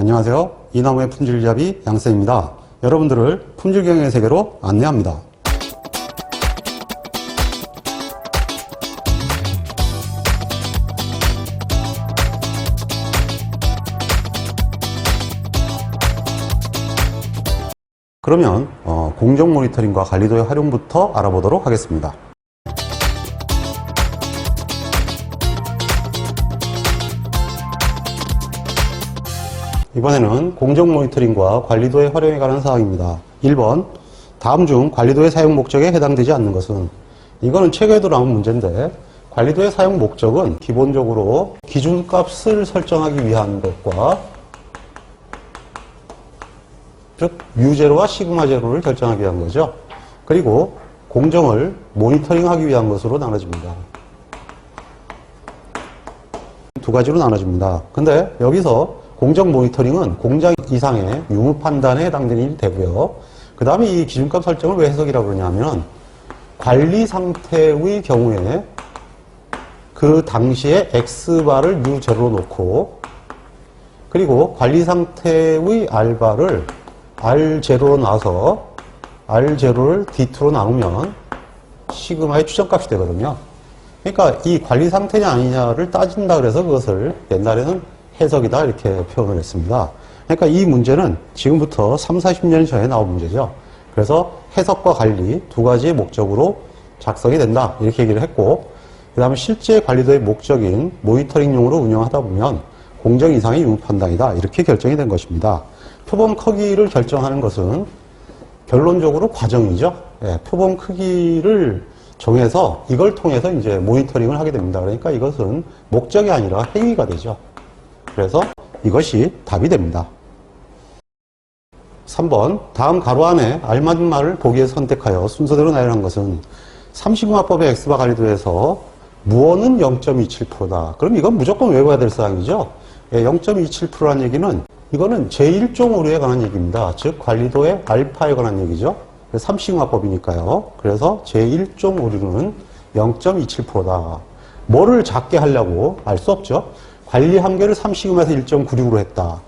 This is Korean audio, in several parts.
안녕하세요. 이나무의 품질잡이 양쌤입니다. 여러분들을 품질경영의 세계로 안내합니다. 그러면 공정 모니터링과 관리도의 활용부터 알아보도록 하겠습니다. 이번에는 공정 모니터링과 관리도의 활용에 관한 사항입니다. 1번, 다음 중 관리도의 사용 목적에 해당되지 않는 것은? 이거는 최근에도 나온 문제인데, 관리도의 사용 목적은 기본적으로 기준값을 설정하기 위한 것과, 즉 U0와 시그마 제로를 결정하기 위한 거죠. 그리고 공정을 모니터링하기 위한 것으로 나눠집니다. 두 가지로 나눠집니다. 근데 여기서 공정 모니터링은 공장 이상의 유무 판단에 해당되는 일이 되고요. 그 다음에 이 기준값 설정을 왜 해석이라고 그러냐면, 관리 상태의 경우에 그 당시에 X바를 U0로 놓고, 그리고 관리 상태의 R바를 R0로 놔서 R0를 D2로 나누면 시그마의 추정값이 되거든요. 그러니까 이 관리 상태냐 아니냐를 따진다 그래서 그것을 옛날에는 해석이다 이렇게 표현을 했습니다. 그러니까 이 문제는 지금부터 30-40년 전에 나온 문제죠. 그래서 해석과 관리 두 가지의 목적으로 작성이 된다 이렇게 얘기를 했고, 그 다음에 실제 관리도의 목적인 모니터링용으로 운영하다 보면 공정 이상의 유무 판단이다 이렇게 결정이 된 것입니다. 표본 크기를 결정하는 것은 결론적으로 과정이죠. 예, 표본 크기를 정해서 이걸 통해서 이제 모니터링을 하게 됩니다. 그러니까 이것은 목적이 아니라 행위가 되죠. 그래서 이것이 답이 됩니다. 3번, 다음 가로 안에 알맞은 말을 보기에 선택하여 순서대로 나열한 것은? 3시그마법의 X바 관리도에서 무언은 0.27%다. 그럼 이건 무조건 외워야 될 사항이죠. 0.27%라는 얘기는 이거는 제1종 오류에 관한 얘기입니다. 즉 관리도의 알파에 관한 얘기죠. 3시그마법이니까요. 그래서 제1종 오류는 0.27%다. 뭐를 작게 하려고 알 수 없죠. 관리 한계를 3시그마에서 1.96으로 했다.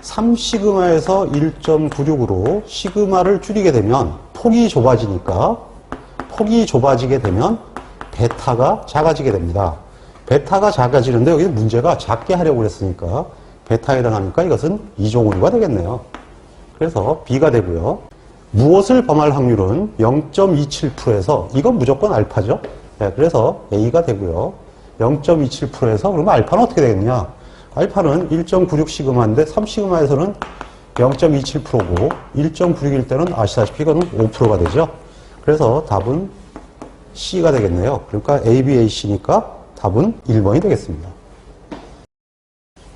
3시그마에서 1.96으로 시그마를 줄이게 되면 폭이 좁아지니까, 폭이 좁아지게 되면 베타가 작아지게 됩니다. 베타가 작아지는데 여기 문제가 작게 하려고 그랬으니까 베타에 해당하니까 이것은 2종 오류가 되겠네요. 그래서 B가 되고요. 무엇을 범할 확률은 0.27%에서, 이건 무조건 알파죠. 네, 그래서 A가 되고요. 0.27%에서 그러면 알파는 어떻게 되겠냐? 알파는 1.96 시그마인데 3시그마에서는 0.27%고 1.96일 때는 아시다시피 이거는 5%가 되죠. 그래서 답은 C가 되겠네요. 그러니까 A, B, A, C니까 답은 1번이 되겠습니다.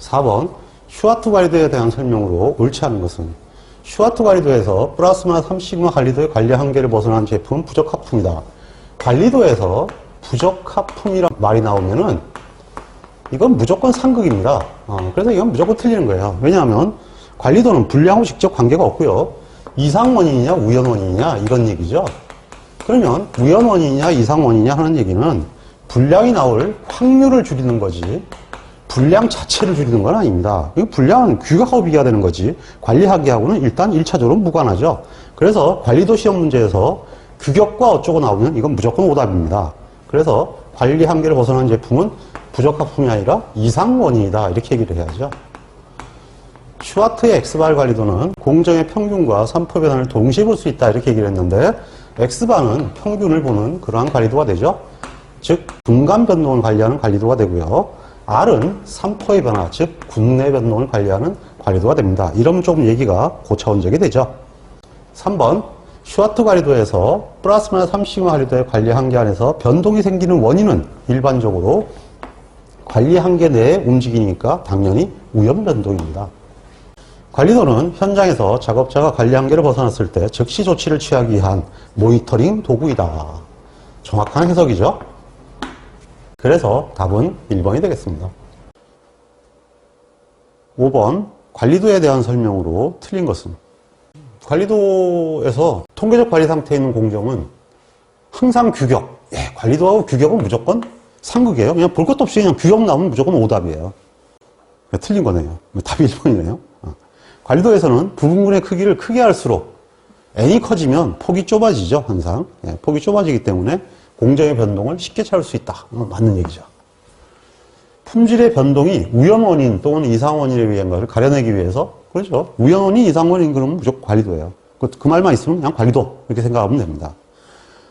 4번, 슈와트 관리도에 대한 설명으로 옳지 않은 것은? 슈와트 관리도에서 플러스마나 3시그마 관리도의 관리 한계를 벗어난 제품은 부적합품이다. 관리도에서 부적합품이란 말이 나오면은 이건 무조건 상극입니다. 그래서 이건 무조건 틀리는 거예요. 왜냐하면 관리도는 분량하고 직접 관계가 없고요. 이상 원인이냐 우연 원인이냐 이런 얘기죠. 그러면 우연 원인이냐 이상 원인이냐 하는 얘기는 분량이 나올 확률을 줄이는 거지 분량 자체를 줄이는 건 아닙니다. 이 분량은 규격하고 비교되는 거지 관리하기하고는 일단 1차적으로 무관하죠. 그래서 관리도 시험 문제에서 규격과 어쩌고 나오면 이건 무조건 오답입니다. 그래서 관리 한계를 벗어난 제품은 부적합품이 아니라 이상 원인이다 이렇게 얘기를 해야죠. 슈와트의 X바 관리도는 공정의 평균과 산포 변화를 동시에 볼 수 있다 이렇게 얘기를 했는데, X바는 평균을 보는 그러한 관리도가 되죠. 즉 분간 변동을 관리하는 관리도가 되고요. R은 산포의 변화, 즉 군내 변동을 관리하는 관리도가 됩니다. 이러면 조금 얘기가 고차원적이 되죠. 3번, 슈와트 관리도에서 플러스마이너스 3시그마 관리도의 관리 한계 안에서 변동이 생기는 원인은 일반적으로 관리 한계 내에 움직이니까 당연히 우연 변동입니다. 관리도는 현장에서 작업자가 관리 한계를 벗어났을 때 즉시 조치를 취하기 위한 모니터링 도구이다. 정확한 해석이죠. 그래서 답은 1번이 되겠습니다. 5번, 관리도에 대한 설명으로 틀린 것은? 관리도에서 통계적 관리 상태에 있는 공정은 항상 규격, 관리도하고 규격은 무조건 상극이에요. 그냥 볼 것도 없이 그냥 규격 나오면 무조건 오답이에요. 틀린 거네요. 답이 1번이네요. 관리도에서는 부분군의 크기를 크게 할수록 n이 커지면 폭이 좁아지죠, 항상. 예, 폭이 좁아지기 때문에 공정의 변동을 쉽게 찾을 수 있다. 맞는 얘기죠. 품질의 변동이 우연원인 또는 이상원인에 의한 것을 가려내기 위해서, 그렇죠. 우연원인, 이상원인 그러면 무조건 관리도예요. 그 말만 있으면 그냥 관리도 이렇게 생각하면 됩니다.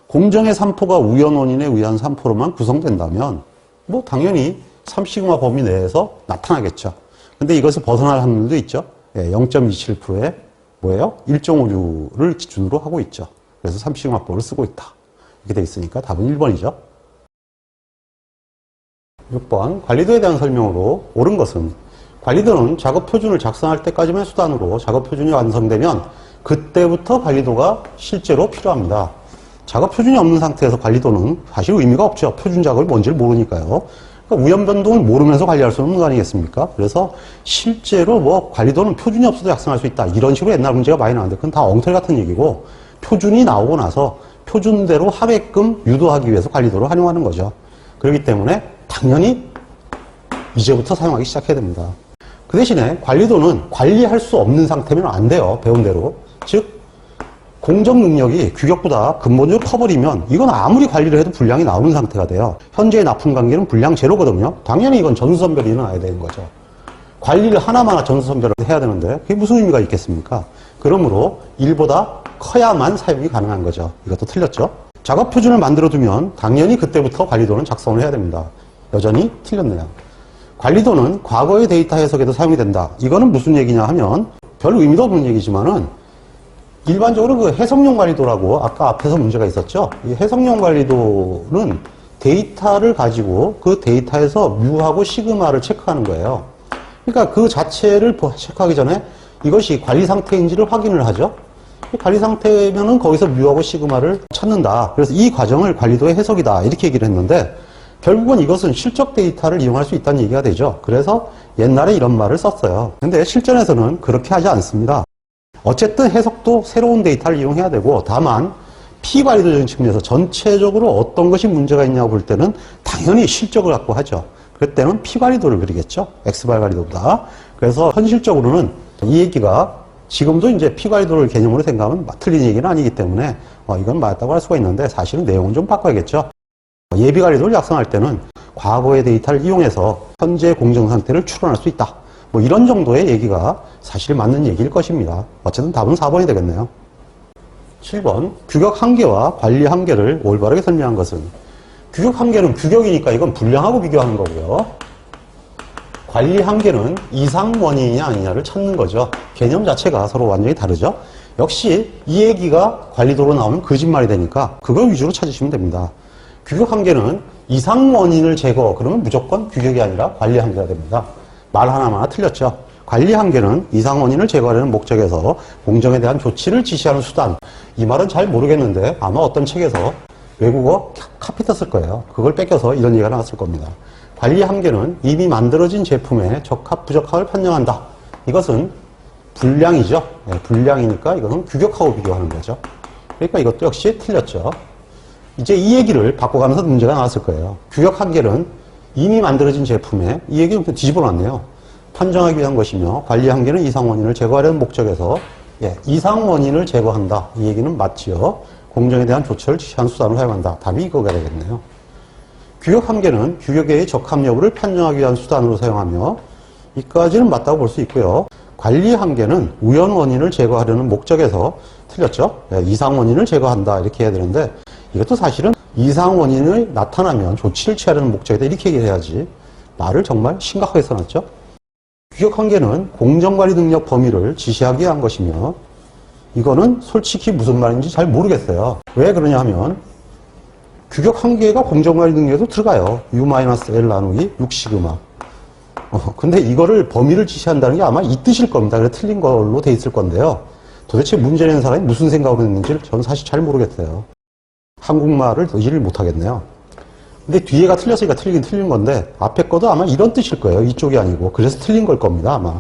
공정의 산포가 우연원인에 의한 산포로만 구성된다면 뭐 당연히 3시그마 범위 내에서 나타나겠죠. 근데 이것을 벗어날 확률도 있죠. 예, 0.27%의 뭐예요? 1.56를 기준으로 하고 있죠. 그래서 3시그마법을 쓰고 있다. 이렇게 돼 있으니까 답은 1번이죠. 6번 관리도에 대한 설명으로 옳은 것은 관리도는 작업 표준을 작성할 때까지만 수단으로 작업 표준이 완성되면 그때부터 관리도가 실제로 필요합니다. 작업 표준이 없는 상태에서 관리도는 사실 의미가 없죠. 표준 작업이 뭔지를 모르니까요. 그러니까 우연 변동을 모르면서 관리할 수 없는 거 아니겠습니까? 그래서 실제로 뭐 관리도는 표준이 없어도 작성할 수 있다. 이런 식으로 옛날 문제가 많이 나왔는데 그건 다 엉터리 같은 얘기고 표준이 나오고 나서 표준대로 하게끔 유도하기 위해서 관리도를 활용하는 거죠. 그렇기 때문에 당연히 이제부터 사용하기 시작해야 됩니다. 그 대신에 관리도는 관리할 수 없는 상태면 안 돼요. 배운 대로. 즉 공정 능력이 규격보다 근본적으로 커버리면 이건 아무리 관리를 해도 불량이 나오는 상태가 돼요. 현재의 납품 관계는 불량 제로거든요. 당연히 이건 전수선별이 일어나야 되는 거죠. 관리를 하나마나 전수선별을 해야 되는데 그게 무슨 의미가 있겠습니까? 그러므로 1보다 커야만 사용이 가능한 거죠. 이것도 틀렸죠. 작업 표준을 만들어두면 당연히 그때부터 관리도는 작성을 해야 됩니다. 여전히 틀렸네요. 관리도는 과거의 데이터 해석에도 사용이 된다. 이거는 무슨 얘기냐 하면 별 의미도 없는 얘기지만은 일반적으로 그 해석용 관리도라고 아까 앞에서 문제가 있었죠. 이 해석용 관리도는 데이터를 가지고 그 데이터에서 뮤하고 시그마를 체크하는 거예요. 그러니까 그 자체를 체크하기 전에 이것이 관리 상태인지를 확인을 하죠. 관리 상태면은 거기서 뮤하고 시그마를 찾는다. 그래서 이 과정을 관리도의 해석이다. 이렇게 얘기를 했는데 결국은 이것은 실적 데이터를 이용할 수 있다는 얘기가 되죠. 그래서 옛날에 이런 말을 썼어요. 근데 실전에서는 그렇게 하지 않습니다. 어쨌든 해석도 새로운 데이터를 이용해야 되고 다만 피관리도적인 측면에서 전체적으로 어떤 것이 문제가 있냐고 볼 때는 당연히 실적을 갖고 하죠. 그럴 때는 피관리도를 그리겠죠. X발 관리도보다. 그래서 현실적으로는 이 얘기가 지금도 이제 피관리도를 개념으로 생각하면 틀린 얘기는 아니기 때문에 이건 맞다고 할 수가 있는데 사실은 내용은 좀 바꿔야겠죠. 예비관리도를 작성할 때는 과거의 데이터를 이용해서 현재 공정 상태를 추론할 수 있다. 뭐 이런 정도의 얘기가 사실 맞는 얘기일 것입니다. 어쨌든 답은 4번이 되겠네요. 7번 규격 한계와 관리 한계를 올바르게 설명한 것은 규격 한계는 규격이니까 이건 불량하고 비교하는 거고요. 관리 한계는 이상 원인이냐 아니냐를 찾는 거죠. 개념 자체가 서로 완전히 다르죠. 역시 이 얘기가 관리도로 나오면 거짓말이 되니까 그걸 위주로 찾으시면 됩니다. 규격 한계는 이상 원인을 제거, 그러면 무조건 규격이 아니라 관리 한계가 됩니다. 말 하나마나 틀렸죠. 관리 한계는 이상 원인을 제거하려는 목적에서 공정에 대한 조치를 지시하는 수단. 이 말은 잘 모르겠는데 아마 어떤 책에서 외국어 카피 떴을 거예요. 그걸 뺏겨서 이런 얘기가 나왔을 겁니다. 관리 한계는 이미 만들어진 제품의 적합, 부적합을 판정한다. 이것은 불량이죠. 네, 불량이니까 이것은 규격하고 비교하는 거죠. 그러니까 이것도 역시 틀렸죠. 이제 이 얘기를 바꿔가면서 문제가 나왔을 거예요. 규격 한계는 이미 만들어진 제품에 이 얘기는 뒤집어 놨네요. 판정하기 위한 것이며 관리 한계는 이상 원인을 제거하려는 목적에서 이상 원인을 제거한다. 이 얘기는 맞지요. 공정에 대한 조처를 지시한 수단으로 사용한다. 답이 이거가 되겠네요. 규격 한계는 규격의 적합 여부를 판정하기 위한 수단으로 사용하며 이까지는 맞다고 볼 수 있고요. 관리 한계는 우연 원인을 제거하려는 목적에서 틀렸죠. 이상 원인을 제거한다 이렇게 해야 되는데 이것도 사실은 이상 원인이 나타나면 조치를 취하려는 목적이다 이렇게 얘기해야지 말을 정말 심각하게 써놨죠. 규격 한계는 공정관리 능력 범위를 지시하기 위한 것이며 이거는 솔직히 무슨 말인지 잘 모르겠어요. 왜 그러냐 하면 규격 한계가 공정관리 능력에도 들어가요. U-L 나누기 6시그마. 근데 이거를 범위를 지시한다는 게 아마 이 뜻일 겁니다. 그래서 틀린 걸로 돼 있을 건데요. 도대체 문제 내는 사람이 무슨 생각을 했는지 저는 사실 잘 모르겠어요. 한국말을 더 이해를 못하겠네요. 근데 뒤에가 틀렸으니까 틀리긴 틀린 건데 앞에 거도 아마 이런 뜻일 거예요. 이쪽이 아니고. 그래서 틀린 걸 겁니다. 아마.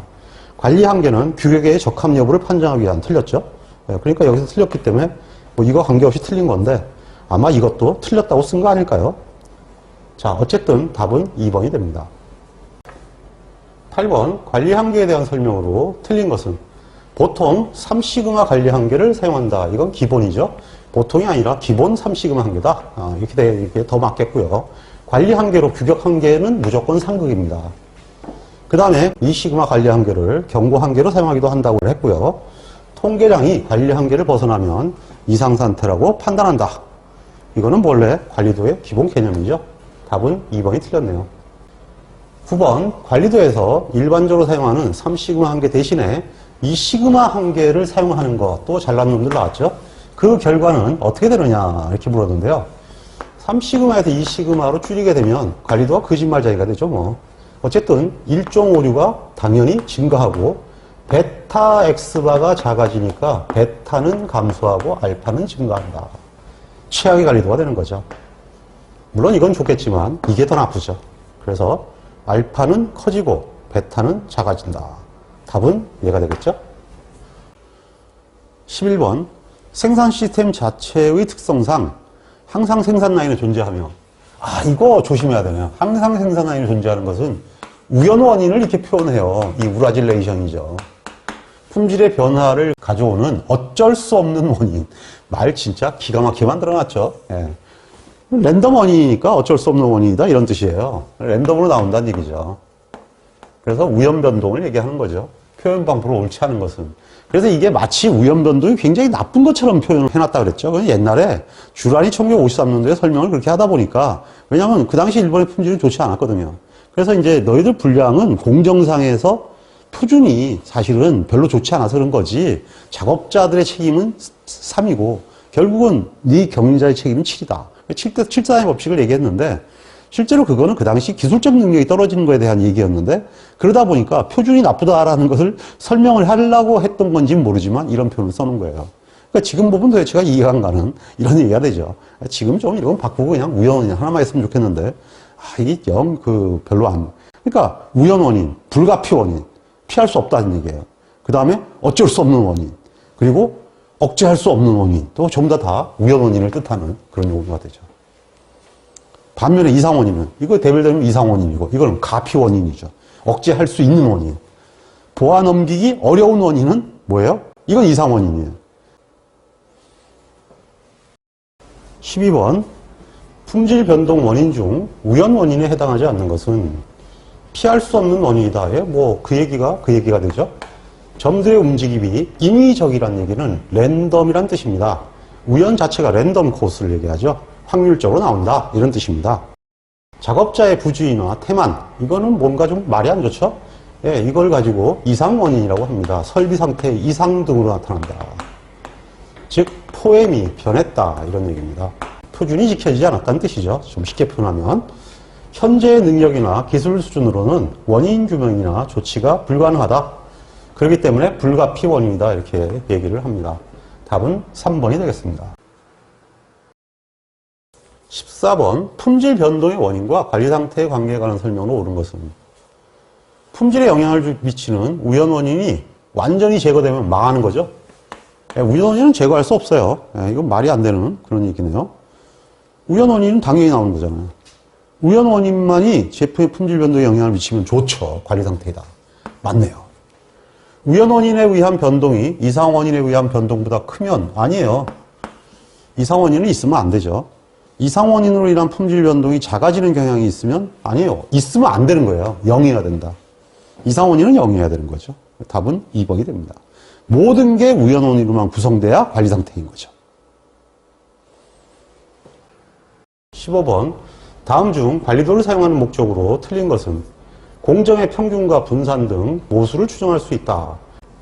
관리 한계는 규격의 적합 여부를 판정하기 위한 틀렸죠. 그러니까 여기서 틀렸기 때문에 뭐 이거 관계없이 틀린 건데 아마 이것도 틀렸다고 쓴 거 아닐까요? 자, 어쨌든 답은 2번이 됩니다. 8번 관리 한계에 대한 설명으로 틀린 것은 보통 3시그마 관리 한계를 사용한다. 이건 기본이죠. 보통이 아니라 기본 3시그마 한계다. 이렇게 더 맞겠고요. 관리 한계로 규격 한계는 무조건 상극입니다. 그 다음에 2시그마 관리 한계를 경고 한계로 사용하기도 한다고 했고요. 통계량이 관리 한계를 벗어나면 이상 상태라고 판단한다. 이거는 원래 관리도의 기본 개념이죠. 답은 2번이 틀렸네요. 9번 관리도에서 일반적으로 사용하는 3시그마 한계 대신에 2시그마 한계를 사용하는 것, 또 잘난 놈들 나왔죠. 그 결과는 어떻게 되느냐 이렇게 물었는데요. 3시그마에서 2시그마로 줄이게 되면 관리도가 거짓말쟁이가 되죠. 뭐 어쨌든 일종 오류가 당연히 증가하고 베타 X바가 작아지니까 베타는 감소하고 알파는 증가한다. 최악의 관리도가 되는 거죠. 물론 이건 좋겠지만 이게 더 나쁘죠. 그래서 알파는 커지고 베타는 작아진다. 답은 얘가 되겠죠. 11번 생산 시스템 자체의 특성상 항상 생산 라인이 존재하며, 이거 조심해야 되네요. 항상 생산 라인이 존재하는 것은 우연 원인을 이렇게 표현해요. 이 우라질레이션이죠. 품질의 변화를 가져오는 어쩔 수 없는 원인. 말 진짜 기가 막히게 만들어놨죠. 예. 랜덤 원인이니까 어쩔 수 없는 원인이다 이런 뜻이에요. 랜덤으로 나온다는 얘기죠. 그래서 우연 변동을 얘기하는 거죠. 표현 방법을 옳지 않은 것은. 그래서 이게 마치 우연 변동이 굉장히 나쁜 것처럼 표현을 해놨다 그랬죠. 그건 옛날에 주란이 1953년도에 설명을 그렇게 하다 보니까, 왜냐하면 그 당시 일본의 품질은 좋지 않았거든요. 그래서 이제 너희들 분량은 공정상에서 표준이 사실은 별로 좋지 않아서 그런 거지, 작업자들의 책임은 3이고 결국은 네 경영자의 책임은 7이다. 7대7사의 법칙을 얘기했는데, 실제로 그거는 그 당시 기술적 능력이 떨어지는 거에 대한 얘기였는데, 그러다 보니까 표준이 나쁘다라는 것을 설명을 하려고 했던 건지는 모르지만 이런 표현을 써놓은 거예요. 그러니까 지금 보면 도대체가 이해가 안 가는 이런 얘기가 되죠. 지금 좀 이런 거 바꾸고 그냥 우연 하나만 했으면 좋겠는데, 이게 별로 안. 그러니까 우연 원인, 불가피 원인, 피할 수 없다는 얘기예요. 그 다음에 어쩔 수 없는 원인, 그리고 억제할 수 없는 원인, 또 전부 다 우연 원인을 뜻하는 그런 용어가 되죠. 반면에 이상 원인은, 이거 대별되면 이상 원인이고, 이거는 가피 원인이죠. 억제할 수 있는 원인. 보아 넘기기 어려운 원인은 뭐예요? 이건 이상 원인이에요. 12번 품질 변동 원인 중 우연 원인에 해당하지 않는 것은 피할 수 없는 원인이다. 그 얘기가 되죠. 점들의 움직임이 임의적이라는 얘기는 랜덤이란 뜻입니다. 우연 자체가 랜덤 코스를 얘기하죠. 확률적으로 나온다 이런 뜻입니다. 작업자의 부주의나 태만, 이거는 뭔가 좀 말이 안 좋죠. 이걸 가지고 이상 원인이라고 합니다. 설비 상태의 이상 등으로 나타난다. 즉 포엠이 변했다 이런 얘기입니다. 표준이 지켜지지 않았다는 뜻이죠. 좀 쉽게 표현하면 현재의 능력이나 기술 수준으로는 원인 규명이나 조치가 불가능하다. 그렇기 때문에 불가피 원인이다 이렇게 얘기를 합니다. 답은 3번이 되겠습니다. 14번 품질 변동의 원인과 관리 상태의 관계에 관한 설명으로 옳은 것은, 품질에 영향을 미치는 우연 원인이 완전히 제거되면 망하는 거죠. 우연 원인은 제거할 수 없어요. 이건 말이 안 되는 그런 얘기네요. 우연 원인은 당연히 나오는 거잖아요. 우연 원인만이 제품의 품질 변동에 영향을 미치면 좋죠. 관리 상태이다. 맞네요. 우연 원인에 의한 변동이 이상 원인에 의한 변동보다 크면 아니에요. 이상 원인은 있으면 안 되죠. 이상 원인으로 인한 품질 변동이 작아지는 경향이 있으면 아니에요. 있으면 안 되는 거예요. 0이어야 된다. 이상 원인은 0이어야 되는 거죠. 답은 2번이 됩니다. 모든 게 우연 원인으로만 구성돼야 관리 상태인 거죠. 15번 다음 중 관리도를 사용하는 목적으로 틀린 것은 공정의 평균과 분산 등 모수를 추정할 수 있다.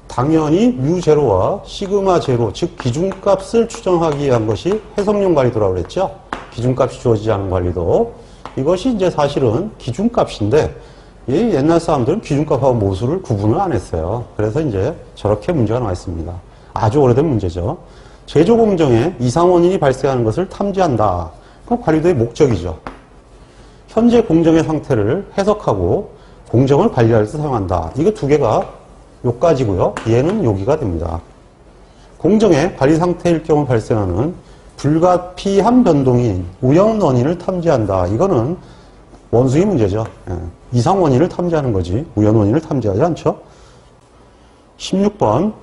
당연히 뮤제로와 시그마 제로, 즉 기준값을 추정하기 위한 것이 해석용 관리도라고 그랬죠. 기준값이 주어지지 않은 관리도. 이것이 이제 사실은 기준값인데, 이 옛날 사람들은 기준값하고 모수를 구분을 안 했어요. 그래서 이제 저렇게 문제가 나와 있습니다. 아주 오래된 문제죠. 제조 공정에 이상 원인이 발생하는 것을 탐지한다. 그건 관리도의 목적이죠. 현재 공정의 상태를 해석하고 공정을 관리할 때 사용한다. 이거 두 개가 요까지고요. 얘는 여기가 됩니다. 공정의 관리 상태일 경우 발생하는 불가피한 변동인 우연 원인을 탐지한다. 이거는 원숭이 문제죠. 이상 원인을 탐지하는 거지 우연 원인을 탐지하지 않죠. 16번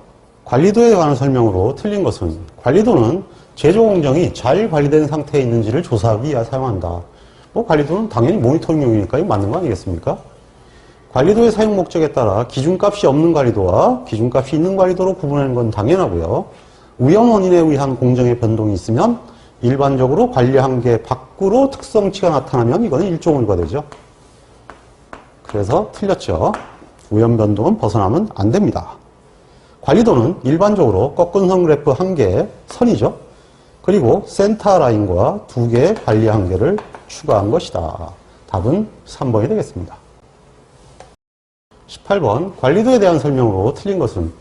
관리도에 관한 설명으로 틀린 것은 관리도는 제조 공정이 잘 관리된 상태에 있는지를 조사하기 위해 사용한다. 뭐 관리도는 당연히 모니터링용이니까 이거 맞는 거 아니겠습니까? 관리도의 사용 목적에 따라 기준값이 없는 관리도와 기준값이 있는 관리도로 구분하는 건 당연하고요. 우연 원인에 의한 공정의 변동이 있으면 일반적으로 관리 한계 밖으로 특성치가 나타나면 이거는 일종의가 되죠. 그래서 틀렸죠. 우연 변동은 벗어나면 안 됩니다. 관리도는 일반적으로 꺾은선 그래프 한 개의 선이죠. 그리고 센터 라인과 두 개의 관리 한계를 추가한 것이다. 답은 3번이 되겠습니다. 18번 관리도에 대한 설명으로 틀린 것은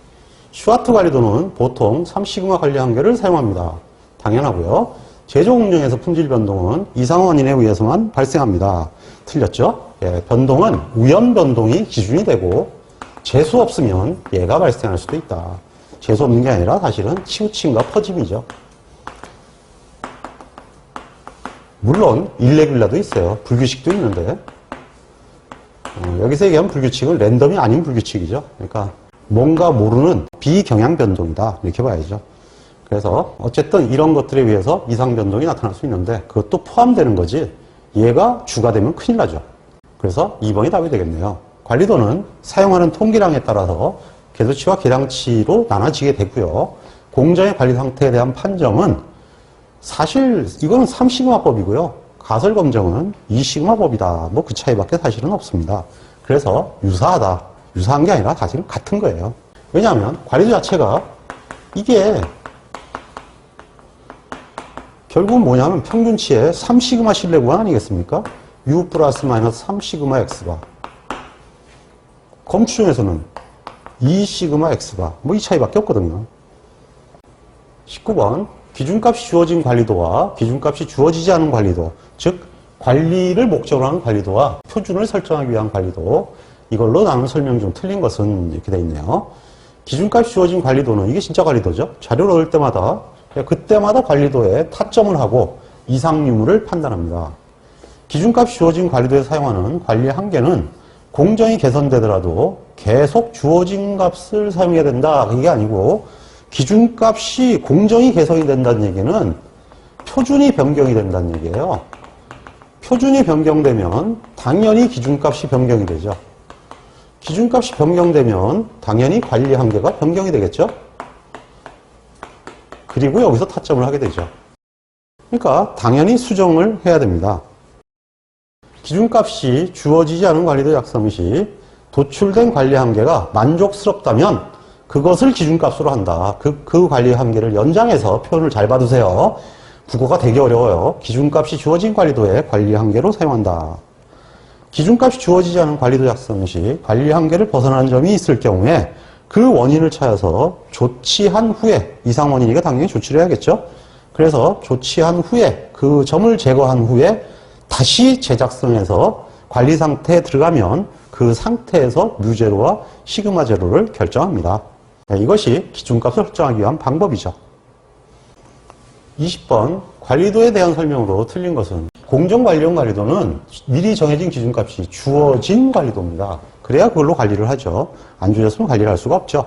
슈와트 관리도는 보통 3시그마 관리 한계를 사용합니다. 당연하고요. 제조 공정에서 품질 변동은 이상 원인에 의해서만 발생합니다. 틀렸죠? 예, 변동은 우연 변동이 기준이 되고 재수 없으면 얘가 발생할 수도 있다. 재수 없는 게 아니라 사실은 치우침과 퍼짐이죠. 물론 일레귤라도 있어요. 불규칙도 있는데 여기서 얘기하면 불규칙은 랜덤이 아닌 불규칙이죠. 그러니까 뭔가 모르는 비경향 변동이다. 이렇게 봐야죠. 그래서 어쨌든 이런 것들에 의해서 이상 변동이 나타날 수 있는데 그것도 포함되는 거지 얘가 주가 되면 큰일 나죠. 그래서 2번이 답이 되겠네요. 관리도는 사용하는 통계량에 따라서 계수치와 계량치로 나눠지게 되고요. 공정의 관리 상태에 대한 판정은 사실 이거는 3시그마법이고요. 가설검정은 2시그마법이다. 뭐 그 차이밖에 사실은 없습니다. 그래서 유사하다. 유사한 게 아니라 사실은 같은 거예요. 왜냐하면 관리도 자체가 이게 결국은 뭐냐면 평균치의 3시그마 신뢰 구간 아니겠습니까? U 플러스 마이너스 3시그마 X바. 검추중에서는 2시그마 X바. 뭐 이 차이밖에 없거든요. 19번. 기준값이 주어진 관리도와 기준값이 주어지지 않은 관리도. 즉, 관리를 목적으로 하는 관리도와 표준을 설정하기 위한 관리도. 이걸로 나눈 설명이 좀 틀린 것은 이렇게 되어 있네요. 기준값이 주어진 관리도는 이게 진짜 관리도죠. 자료를 얻을 때마다 그때마다 관리도에 타점을 하고 이상 유무를 판단합니다. 기준값이 주어진 관리도에 사용하는 관리 한계는 공정이 개선되더라도 계속 주어진 값을 사용해야 된다. 이게 아니고 기준값이 공정이 개선이 된다는 얘기는 표준이 변경이 된다는 얘기예요. 표준이 변경되면 당연히 기준값이 변경이 되죠. 기준값이 변경되면 당연히 관리 한계가 변경이 되겠죠. 그리고 여기서 타점을 하게 되죠. 그러니까 당연히 수정을 해야 됩니다. 기준값이 주어지지 않은 관리도 작성 시 도출된 관리 한계가 만족스럽다면 그것을 기준값으로 한다. 그 관리 한계를 연장해서 표현을 잘 봐두세요. 국어가 되게 어려워요. 기준값이 주어진 관리도의 관리 한계로 사용한다. 기준값이 주어지지 않은 관리도 작성 시 관리 한계를 벗어나는 점이 있을 경우에 그 원인을 찾아서 조치한 후에, 이상 원인이니까 당연히 조치를 해야겠죠. 그래서 조치한 후에 그 점을 제거한 후에 다시 재작성해서 관리 상태에 들어가면 그 상태에서 뮤제로와 시그마 제로를 결정합니다. 이것이 기준값을 설정하기 위한 방법이죠. 20번 관리도에 대한 설명으로 틀린 것은 공정관리용 관리도는 미리 정해진 기준값이 주어진 관리도입니다. 그래야 그걸로 관리를 하죠. 안 주어졌으면 관리를 할 수가 없죠.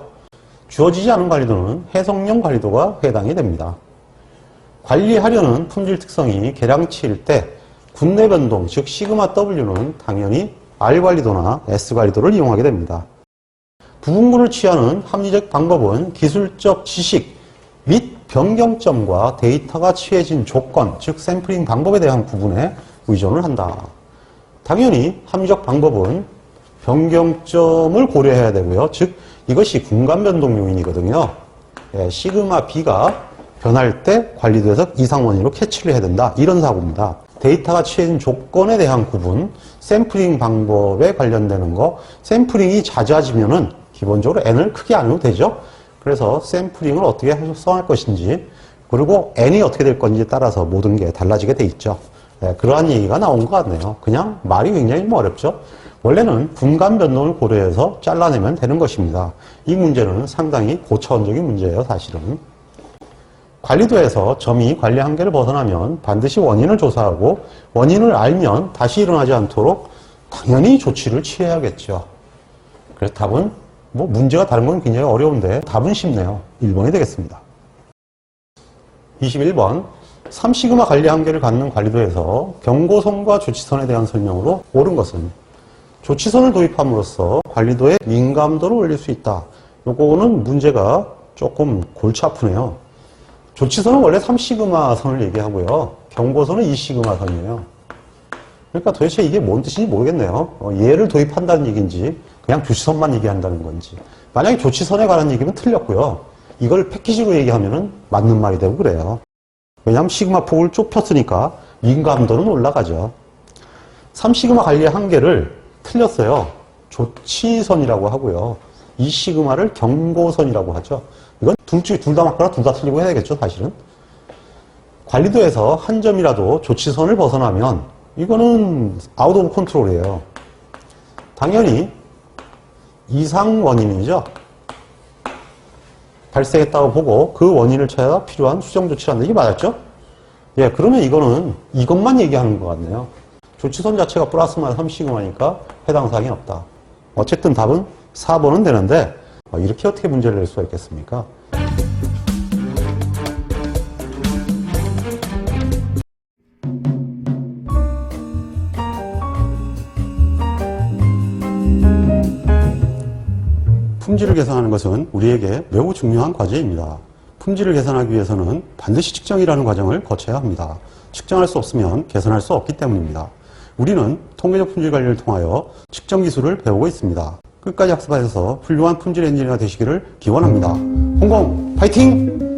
주어지지 않은 관리도는 해석용 관리도가 해당이 됩니다. 관리하려는 품질 특성이 계량치일 때 군내 변동, 즉 시그마 W는 당연히 R 관리도나 S 관리도를 이용하게 됩니다. 부분군을 취하는 합리적 방법은 기술적 지식 및 변경점과 데이터가 취해진 조건, 즉 샘플링 방법에 대한 구분에 의존을 한다. 당연히 합리적 방법은 변경점을 고려해야 되고요. 즉 이것이 공간 변동 요인이거든요. 시그마 B가 변할 때 관리도에서 이상 원인으로 캐치를 해야 된다. 이런 사고입니다. 데이터가 취해진 조건에 대한 구분, 샘플링 방법에 관련되는 거, 샘플링이 잦아지면은 기본적으로 N을 크게 안 해도 되죠. 그래서 샘플링을 어떻게 형성할 것인지, 그리고 N이 어떻게 될 건지에 따라서 모든 게 달라지게 돼 있죠. 그러한 얘기가 나온 것 같네요. 그냥 말이 굉장히 어렵죠. 원래는 분간 변동을 고려해서 잘라내면 되는 것입니다. 이 문제는 상당히 고차원적인 문제예요, 사실은. 관리도에서 점이 관리 한계를 벗어나면 반드시 원인을 조사하고 원인을 알면 다시 일어나지 않도록 당연히 조치를 취해야겠죠. 그래서 답은 뭐 문제가 다른 건 굉장히 어려운데 답은 쉽네요. 1번이 되겠습니다. 21번 3시그마 관리 한계를 갖는 관리도에서 경고선과 조치선에 대한 설명으로 옳은 것은 조치선을 도입함으로써 관리도의 민감도를 올릴 수 있다. 요거는 문제가 조금 골치 아프네요. 조치선은 원래 3시그마 선을 얘기하고요. 경고선은 2시그마 선이에요. 그러니까 도대체 이게 뭔 뜻인지 모르겠네요. 얘를 도입한다는 얘기인지 그냥 조치선만 얘기한다는 건지. 만약에 조치선에 관한 얘기면 틀렸고요. 이걸 패키지로 얘기하면 맞는 말이 되고 그래요. 왜냐하면 시그마 폭을 좁혔으니까 민감도는 올라가죠. 3시그마 관리의 한계를 틀렸어요. 조치선이라고 하고요. 2시그마를 경고선이라고 하죠. 이건 둘 다 맞거나 둘 다 틀리고 해야 되겠죠, 사실은. 관리도에서 한 점이라도 조치선을 벗어나면 이거는 아웃 오브 컨트롤이에요. 당연히 이상 원인이죠. 발생했다고 보고 그 원인을 찾아 필요한 수정 조치를 한다. 이게 맞았죠? 예, 그러면 이거는 이것만 얘기하는 것 같네요. 조치선 자체가 플러스 마이너스 3시그마니까 해당 사항이 없다. 어쨌든 답은 4번은 되는데 이렇게 어떻게 문제를 낼 수가 있겠습니까? 품질을 계산하는 것은 우리에게 매우 중요한 과제입니다. 품질을 계산하기 위해서는 반드시 측정이라는 과정을 거쳐야 합니다. 측정할 수 없으면 계산할 수 없기 때문입니다. 우리는 통계적 품질 관리를 통하여 측정 기술을 배우고 있습니다. 끝까지 학습하셔서 훌륭한 품질 엔지니어가 되시기를 기원합니다. 홍콩 파이팅!